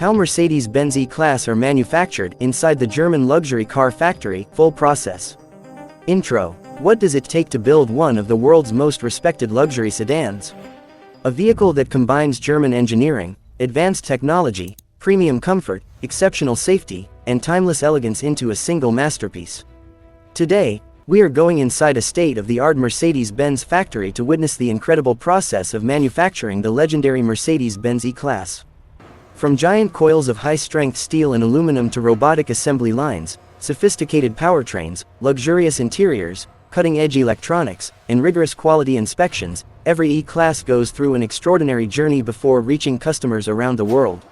How Mercedes-Benz E-Class are manufactured inside the German luxury car factory, full process. Intro. What does it take to build one of the world's most respected luxury sedans? A vehicle that combines German engineering, advanced technology, premium comfort, exceptional safety, and timeless elegance into a single masterpiece. Today, we are going inside a state-of-the-art Mercedes-Benz factory to witness the incredible process of manufacturing the legendary Mercedes-Benz E-Class. From giant coils of high-strength steel and aluminum to robotic assembly lines, sophisticated powertrains, luxurious interiors, cutting-edge electronics, and rigorous quality inspections, every E-Class goes through an extraordinary journey before reaching customers around the world.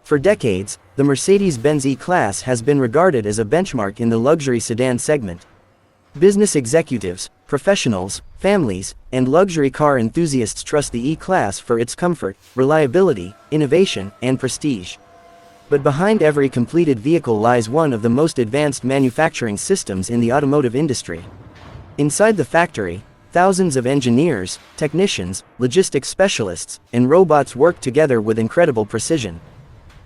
For decades, the Mercedes-Benz E-Class has been regarded as a benchmark in the luxury sedan segment. Business executives, professionals, families, and luxury car enthusiasts trust the E-Class for its comfort, reliability, innovation, and prestige. But behind every completed vehicle lies one of the most advanced manufacturing systems in the automotive industry. Inside the factory, thousands of engineers, technicians, logistics specialists, and robots work together with incredible precision.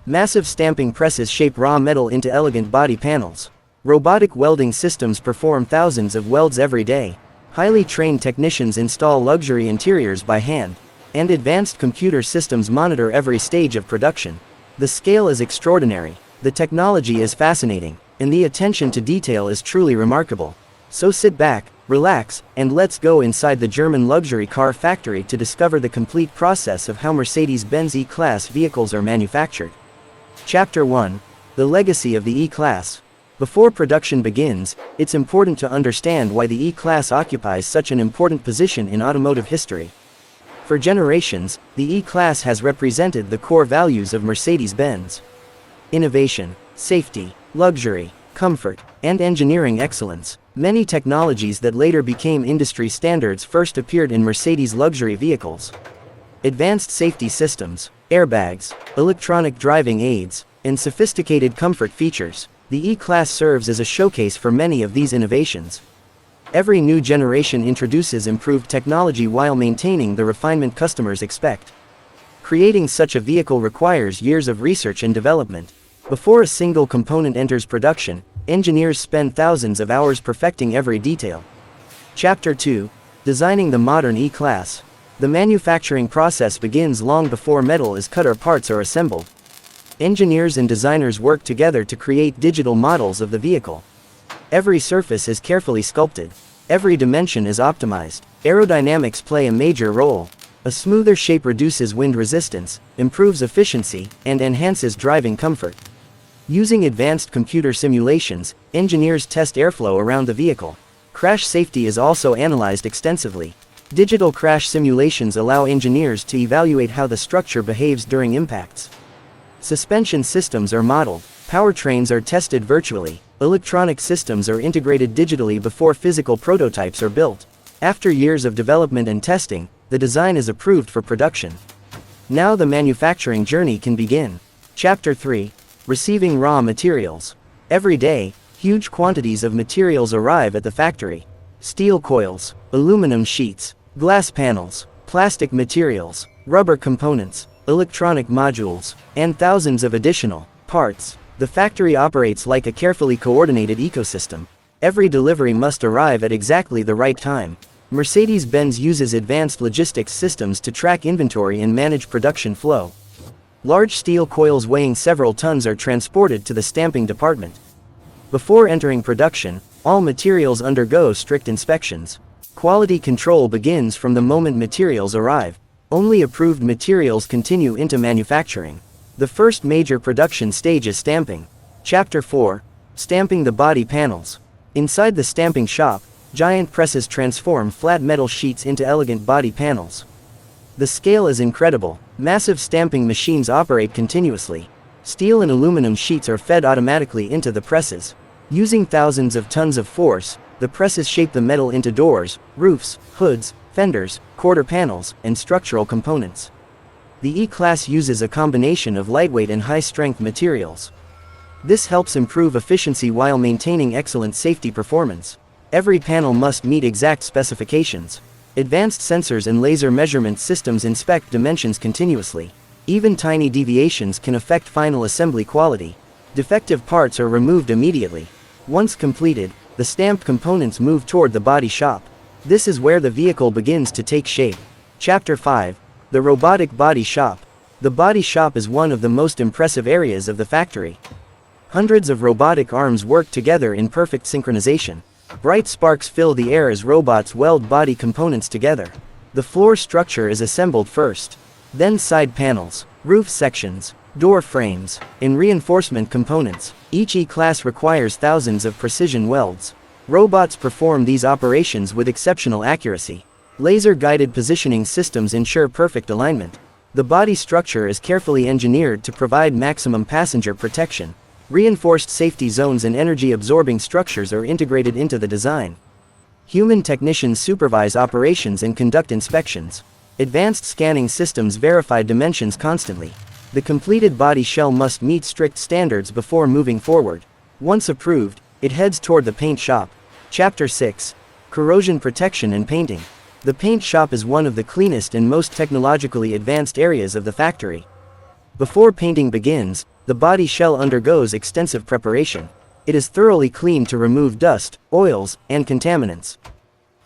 Massive stamping presses shape raw metal into elegant body panels. Robotic welding systems perform thousands of welds every day. Highly trained technicians install luxury interiors by hand, and advanced computer systems monitor every stage of production. The scale is extraordinary, the technology is fascinating, and the attention to detail is truly remarkable. So sit back, relax, and let's go inside the German luxury car factory to discover the complete process of how Mercedes-Benz E-Class vehicles are manufactured. Chapter 1. The Legacy of the E-Class. Before production begins, it's important to understand why the E-Class occupies such an important position in automotive history. For generations, the E-Class has represented the core values of Mercedes-Benz. Innovation, safety, luxury, comfort, and engineering excellence. Many technologies that later became industry standards first appeared in Mercedes luxury vehicles. Advanced safety systems, airbags, electronic driving aids, and sophisticated comfort features. The E-Class serves as a showcase for many of these innovations. Every new generation introduces improved technology while maintaining the refinement customers expect. Creating such a vehicle requires years of research and development. Before a single component enters production, engineers spend thousands of hours perfecting every detail. Chapter 2. Designing the modern E-Class. The manufacturing process begins long before metal is cut or parts are assembled. Engineers and designers work together to create digital models of the vehicle. Every surface is carefully sculpted. Every dimension is optimized. Aerodynamics play a major role. A smoother shape reduces wind resistance, improves efficiency, and enhances driving comfort. Using advanced computer simulations, engineers test airflow around the vehicle. Crash safety is also analyzed extensively. Digital crash simulations allow engineers to evaluate how the structure behaves during impacts. Suspension systems are modeled, powertrains are tested virtually, electronic systems are integrated digitally before physical prototypes are built. After years of development and testing, the design is approved for production. Now the manufacturing journey can begin. Chapter 3. Receiving raw materials. Every day, huge quantities of materials arrive at the factory. Steel coils, aluminum sheets, glass panels, plastic materials, rubber components, electronic modules, and thousands of additional parts. The factory operates like a carefully coordinated ecosystem. Every delivery must arrive at exactly the right time. Mercedes-Benz uses advanced logistics systems to track inventory and manage production flow. Large steel coils weighing several tons are transported to the stamping department. Before entering production, all materials undergo strict inspections. Quality control begins from the moment materials arrive. Only approved materials continue into manufacturing. The first major production stage is stamping. Chapter 4. Stamping the body panels. Inside the stamping shop, giant presses transform flat metal sheets into elegant body panels. The scale is incredible. Massive stamping machines operate continuously. Steel and aluminum sheets are fed automatically into the presses. Using thousands of tons of force, the presses shape the metal into doors, roofs, hoods, fenders, quarter panels, and structural components. The E-Class uses a combination of lightweight and high-strength materials. This helps improve efficiency while maintaining excellent safety performance. Every panel must meet exact specifications. Advanced sensors and laser measurement systems inspect dimensions continuously. Even tiny deviations can affect final assembly quality. Defective parts are removed immediately. Once completed, the stamped components move toward the body shop. This is where the vehicle begins to take shape. Chapter 5. The Robotic Body Shop. The body shop is one of the most impressive areas of the factory. Hundreds of robotic arms work together in perfect synchronization. Bright sparks fill the air as robots weld body components together. The floor structure is assembled first. Then side panels, roof sections, door frames, and reinforcement components. Each E-Class requires thousands of precision welds. Robots perform these operations with exceptional accuracy. Laser-guided positioning systems ensure perfect alignment. The body structure is carefully engineered to provide maximum passenger protection. Reinforced safety zones and energy-absorbing structures are integrated into the design. Human technicians supervise operations and conduct inspections. Advanced scanning systems verify dimensions constantly. The completed body shell must meet strict standards before moving forward. Once approved, it heads toward the paint shop. Chapter 6. Corrosion Protection and Painting. The paint shop is one of the cleanest and most technologically advanced areas of the factory. Before painting begins, the body shell undergoes extensive preparation. It is thoroughly cleaned to remove dust, oils, and contaminants.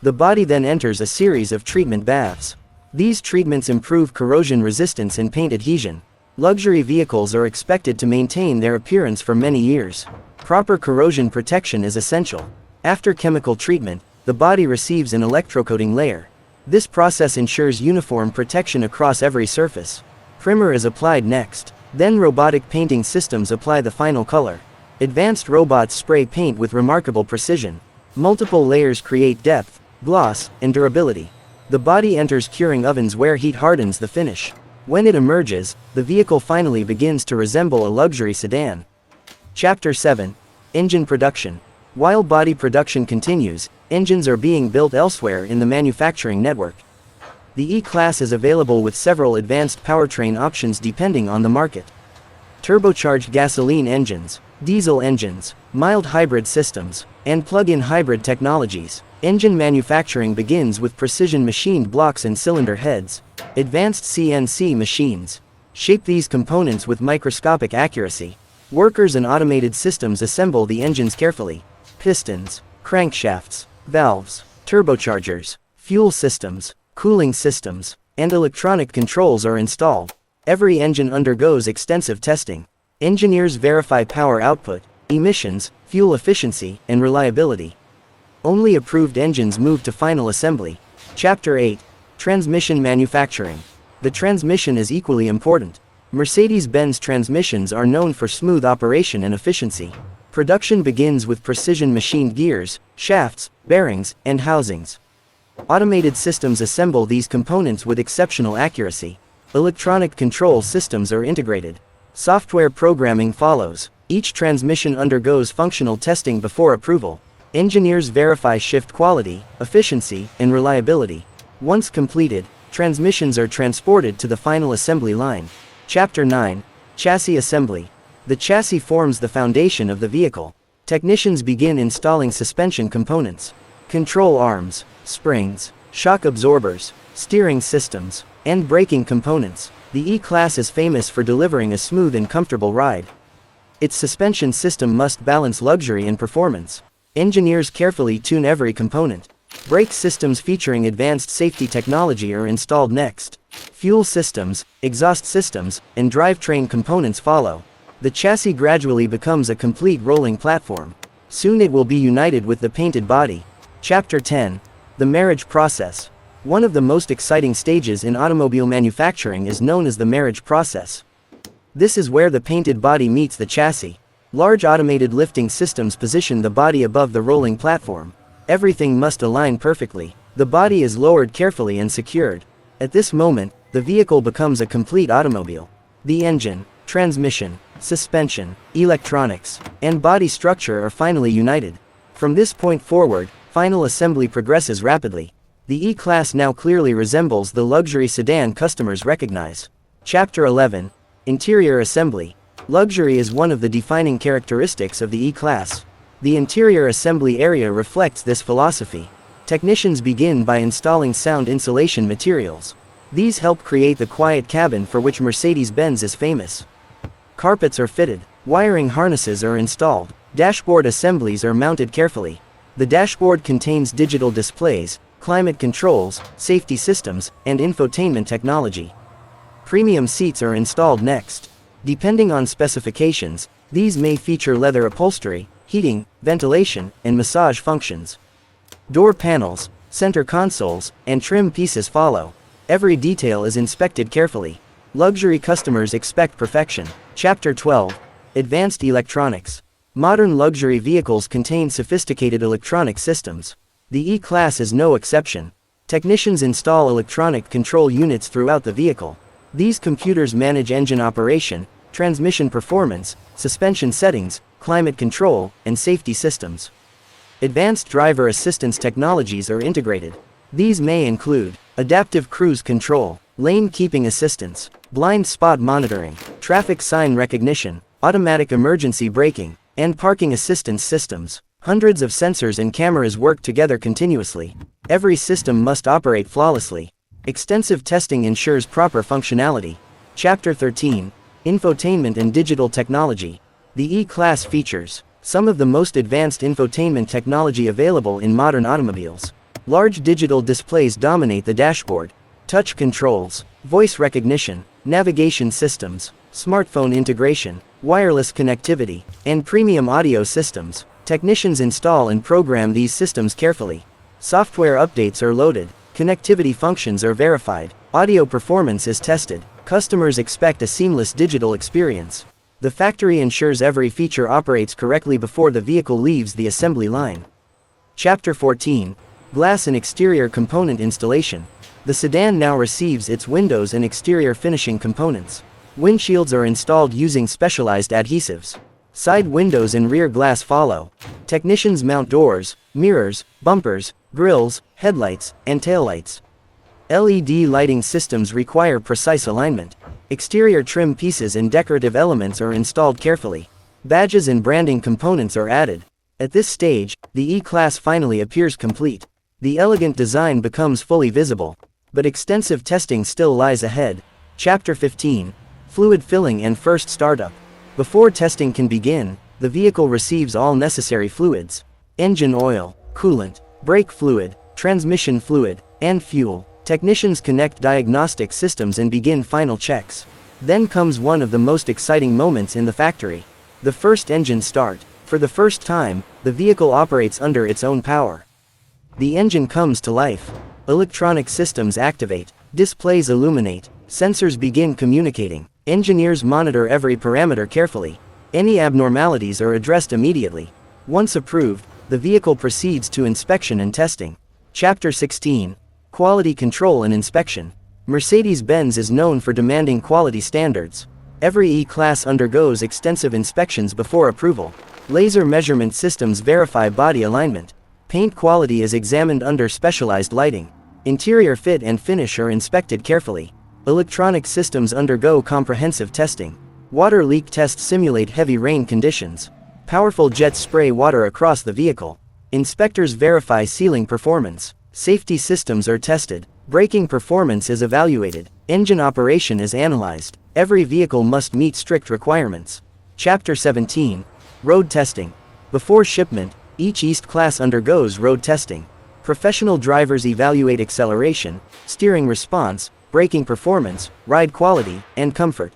The body then enters a series of treatment baths. These treatments improve corrosion resistance and paint adhesion. Luxury vehicles are expected to maintain their appearance for many years. Proper corrosion protection is essential. After chemical treatment, the body receives an electrocoating layer. This process ensures uniform protection across every surface. Primer is applied next. Then robotic painting systems apply the final color. Advanced robots spray paint with remarkable precision. Multiple layers create depth, gloss, and durability. The body enters curing ovens where heat hardens the finish. When it emerges, the vehicle finally begins to resemble a luxury sedan. Chapter 7. Engine Production. While body production continues, engines are being built elsewhere in the manufacturing network. The E-Class is available with several advanced powertrain options depending on the market. Turbocharged gasoline engines, diesel engines, mild hybrid systems, and plug-in hybrid technologies. Engine manufacturing begins with precision machined blocks and cylinder heads. Advanced CNC machines shape these components with microscopic accuracy. Workers and automated systems assemble the engines carefully. Pistons, crankshafts, valves, turbochargers, fuel systems, cooling systems, and electronic controls are installed. Every engine undergoes extensive testing. Engineers verify power output, emissions, fuel efficiency, and reliability. Only approved engines move to final assembly. Chapter 8. Transmission Manufacturing. The transmission is equally important. Mercedes-Benz transmissions are known for smooth operation and efficiency. Production begins with precision machined gears, shafts, bearings, and housings. Automated systems assemble these components with exceptional accuracy. Electronic control systems are integrated. Software programming follows. Each transmission undergoes functional testing before approval. Engineers verify shift quality, efficiency, and reliability. Once completed, transmissions are transported to the final assembly line. Chapter 9. Chassis Assembly. The chassis forms the foundation of the vehicle. Technicians begin installing suspension components, control arms, springs, shock absorbers, steering systems, and braking components. The E-Class is famous for delivering a smooth and comfortable ride. Its suspension system must balance luxury and performance. Engineers carefully tune every component. Brake systems featuring advanced safety technology are installed next. Fuel systems, exhaust systems, and drivetrain components follow. The chassis gradually becomes a complete rolling platform. Soon it will be united with the painted body. Chapter 10. The Marriage Process. One of the most exciting stages in automobile manufacturing is known as the marriage process. This is where the painted body meets the chassis. Large automated lifting systems position the body above the rolling platform. Everything must align perfectly. The body is lowered carefully and secured. At this moment, the vehicle becomes a complete automobile. The engine, transmission, suspension, electronics, and body structure are finally united. From this point forward, final assembly progresses rapidly. The E-Class now clearly resembles the luxury sedan customers recognize. Chapter 11. Interior Assembly. Luxury is one of the defining characteristics of the E-Class. The interior assembly area reflects this philosophy. Technicians begin by installing sound insulation materials. These help create the quiet cabin for which Mercedes-Benz is famous. Carpets are fitted. Wiring harnesses are installed. Dashboard assemblies are mounted carefully. The dashboard contains digital displays, climate controls, safety systems, and infotainment technology. Premium seats are installed next. Depending on specifications, these may feature leather upholstery, heating, ventilation, and massage functions. Door panels, center consoles, and trim pieces follow. Every detail is inspected carefully. Luxury customers expect perfection. Chapter 12. Advanced Electronics. Modern luxury vehicles contain sophisticated electronic systems. The E-Class is no exception. Technicians install electronic control units throughout the vehicle. These computers manage engine operation, transmission performance, suspension settings, climate control, and safety systems. Advanced driver assistance technologies are integrated. These may include adaptive cruise control, lane keeping assistance, blind spot monitoring, traffic sign recognition, automatic emergency braking, and parking assistance systems. Hundreds of sensors and cameras work together continuously. Every system must operate flawlessly. Extensive testing ensures proper functionality. Chapter 13. Infotainment and Digital Technology. The E-Class features some of the most advanced infotainment technology available in modern automobiles. Large digital displays dominate the dashboard. Touch controls, voice recognition, navigation systems, smartphone integration, wireless connectivity, and premium audio systems. Technicians install and program these systems carefully. Software updates are loaded. Connectivity functions are verified. Audio performance is tested. Customers expect a seamless digital experience. The factory ensures every feature operates correctly before the vehicle leaves the assembly line. Chapter 14. Glass and Exterior Component Installation. The sedan now receives its windows and exterior finishing components. Windshields are installed using specialized adhesives. Side windows and rear glass follow. Technicians mount doors, mirrors, bumpers, grills, headlights, and taillights. LED lighting systems require precise alignment. Exterior trim pieces and decorative elements are installed carefully. Badges and branding components are added. At this stage, the E-Class finally appears complete. The elegant design becomes fully visible. But extensive testing still lies ahead. Chapter 15. Fluid filling and first startup. Before testing can begin, the vehicle receives all necessary fluids: engine oil, coolant, brake fluid, transmission fluid, and fuel. Technicians connect diagnostic systems and begin final checks. Then comes one of the most exciting moments in the factory: the first engine start. For the first time, the vehicle operates under its own power. The engine comes to life. Electronic systems activate, displays illuminate, sensors begin communicating. Engineers monitor every parameter carefully. Any abnormalities are addressed immediately. Once approved, the vehicle proceeds to inspection and testing. Chapter 16. Quality Control and Inspection. Mercedes-Benz is known for demanding quality standards. Every E-Class undergoes extensive inspections before approval. Laser measurement systems verify body alignment. Paint quality is examined under specialized lighting. Interior fit and finish are inspected carefully. Electronic systems undergo comprehensive testing. Water leak tests simulate heavy rain conditions. Powerful jets spray water across the vehicle. Inspectors verify sealing performance. Safety systems are tested. Braking performance is evaluated. Engine operation is analyzed. Every vehicle must meet strict requirements. Chapter 17. Road Testing. Before shipment, each E-Class undergoes road testing. Professional drivers evaluate acceleration, steering response, braking performance, ride quality, and comfort.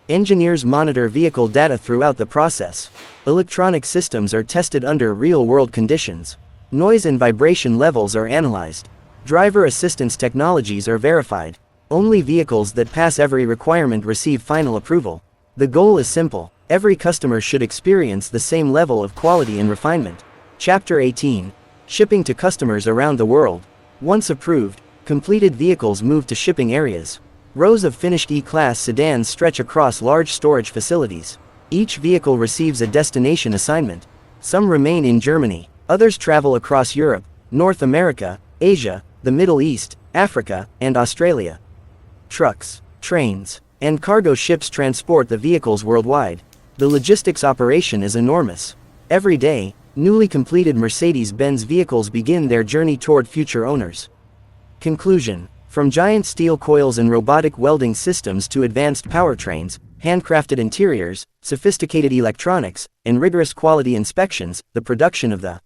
Engineers monitor vehicle data throughout the process. Electronic systems are tested under real-world conditions. Noise and vibration levels are analyzed. Driver assistance technologies are verified. Only vehicles that pass every requirement receive final approval. The goal is simple: every customer should experience the same level of quality and refinement. Chapter 18. Shipping to customers around the world. Once approved, completed vehicles move to shipping areas. Rows of finished E-Class sedans stretch across large storage facilities. Each vehicle receives a destination assignment. Some remain in Germany, others travel across Europe, North America, Asia, the Middle East, Africa, and Australia. Trucks, trains, and cargo ships transport the vehicles worldwide. The logistics operation is enormous. Every day, newly completed Mercedes-Benz vehicles begin their journey toward future owners. Conclusion. From giant steel coils and robotic welding systems to advanced powertrains, handcrafted interiors, sophisticated electronics, and rigorous quality inspections, the production of the